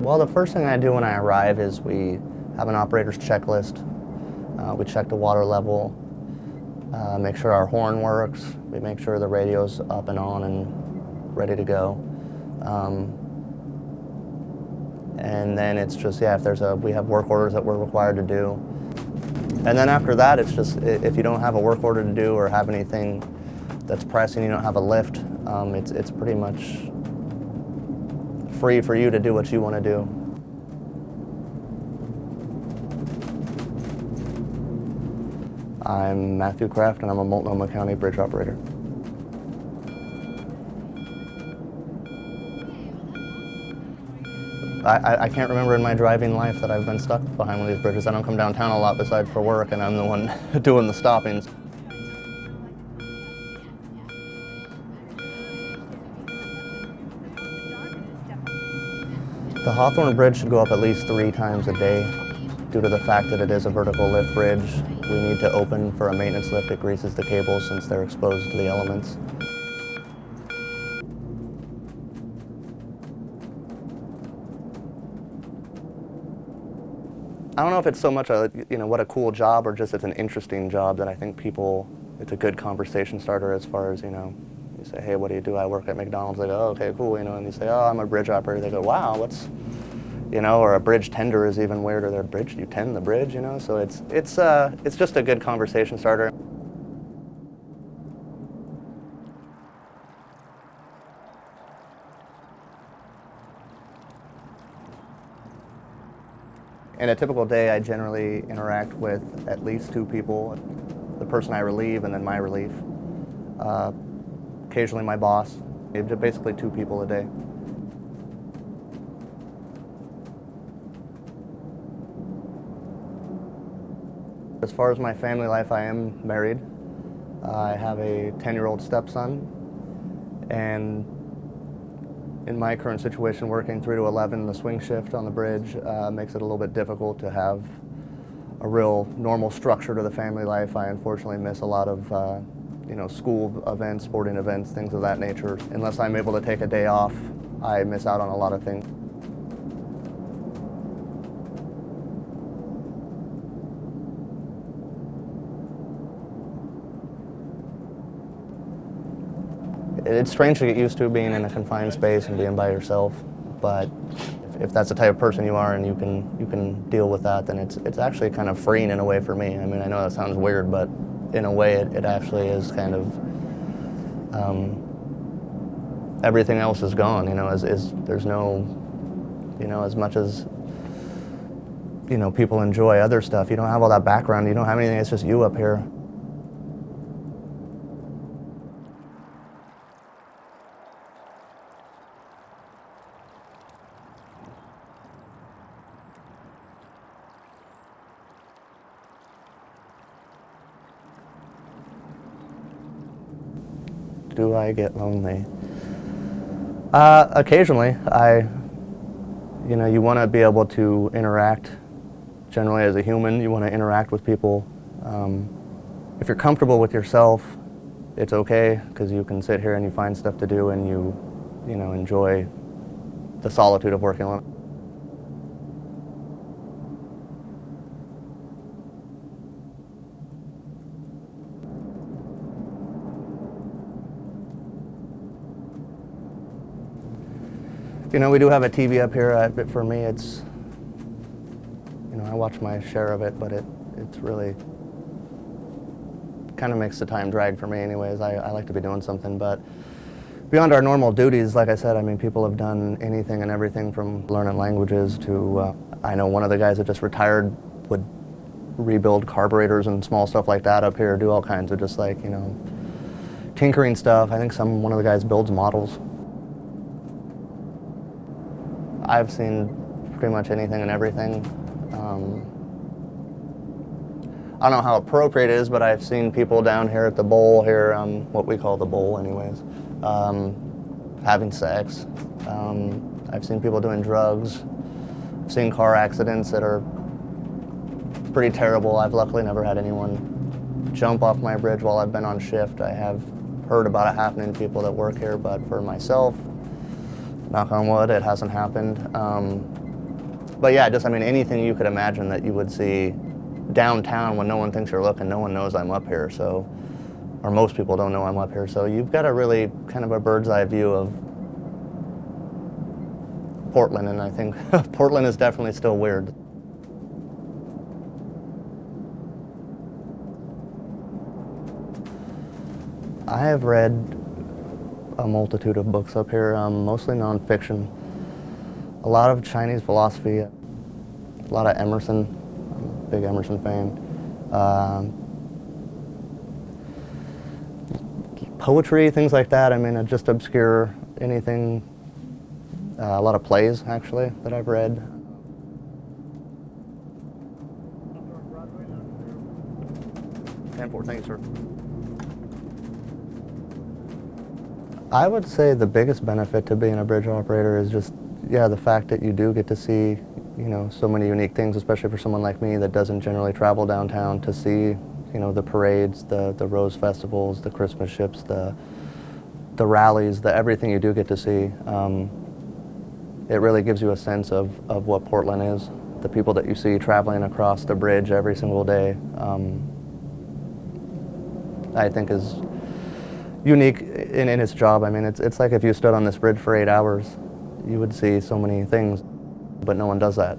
Well, the first thing I do when I arrive is we have an operator's checklist. We check the water level, make sure our horn works, we make sure the radio's up and on and ready to go. And then it's just, yeah, we have work orders that we're required to do. And then after that, it's just, if you don't have a work order to do or have anything that's pressing, you don't have a lift, it's pretty much free for you to do what you want to do. I'm Matthew Kraft, and I'm a Multnomah County Bridge Operator. I can't remember in my driving life that I've been stuck behind one of these bridges. I don't come downtown a lot besides for work, and I'm the one doing the stoppings. The Hawthorne Bridge should go up at least 3 times a day. Due to the fact that it is a vertical lift bridge, we need to open for a maintenance lift. It greases the cables since they're exposed to the elements. I don't know if it's so much a, what a cool job, or just it's an interesting job that I think it's a good conversation starter as far as, you say, hey, what do you do? I work at McDonald's. They go, oh, okay, cool, and you say, oh, I'm a bridge operator. They go, wow, what's, or a bridge tender is even weirder. They're bridge, you tend the bridge, so it's just a good conversation starter. In a typical day, I generally interact with at least 2 people, the person I relieve and then my relief. Occasionally my boss, basically 2 people a day. As far as my family life, I am married. I have a 10-year-old stepson, and in my current situation, working 3 to 11, the swing shift on the bridge makes it a little bit difficult to have a real normal structure to the family life. I unfortunately miss a lot of school events, sporting events, things of that nature. Unless I'm able to take a day off, I miss out on a lot of things. It's strange to get used to being in a confined space and being by yourself, but if that's the type of person you are and you can deal with that, then it's actually kind of freeing in a way for me. I mean, I know that sounds weird, but in a way it actually is kind of, everything else is gone, there's no, as much as, people enjoy other stuff, you don't have all that background, you don't have anything, it's just you up here. Do I get lonely? Occasionally. You want to be able to interact. Generally, as a human, you want to interact with people. If you're comfortable with yourself, it's okay, because you can sit here and you find stuff to do and you enjoy the solitude of working alone. We do have a TV up here, but for me it's, I watch my share of it, but it's really kind of makes the time drag for me anyways. I like to be doing something, but beyond our normal duties, like I said, I mean, people have done anything and everything from learning languages to, I know one of the guys that just retired would rebuild carburetors and small stuff like that up here, do all kinds of just tinkering stuff. I think one of the guys builds models. I've seen pretty much anything and everything. I don't know how appropriate it is, but I've seen people down here at the bowl here, what we call the bowl anyways, having sex. I've seen people doing drugs. I've seen car accidents that are pretty terrible. I've luckily never had anyone jump off my bridge while I've been on shift. I have heard about it happening to people that work here, but for myself, knock on wood, it hasn't happened. But yeah, just, I mean, anything you could imagine that you would see downtown when no one thinks you're looking, no one knows I'm up here, so, or most people don't know I'm up here, so you've got a really kind of a bird's eye view of Portland, and I think Portland is definitely still weird. I have read a multitude of books up here, mostly nonfiction. A lot of Chinese philosophy, a lot of Emerson. I'm a big Emerson fan. Poetry, things like that. I mean, just obscure anything. A lot of plays, actually, that I've read. 10-4, thank you, sir. I would say the biggest benefit to being a bridge operator is just, yeah, the fact that you do get to see, you know, so many unique things, especially for someone like me that doesn't generally travel downtown to see, you know, the parades, the rose festivals, the Christmas ships, the rallies, the everything you do get to see. It really gives you a sense of what Portland is. The people that you see traveling across the bridge every single day, I think is unique in its job. I mean, it's like if you stood on this bridge for 8 hours, you would see so many things, but no one does that.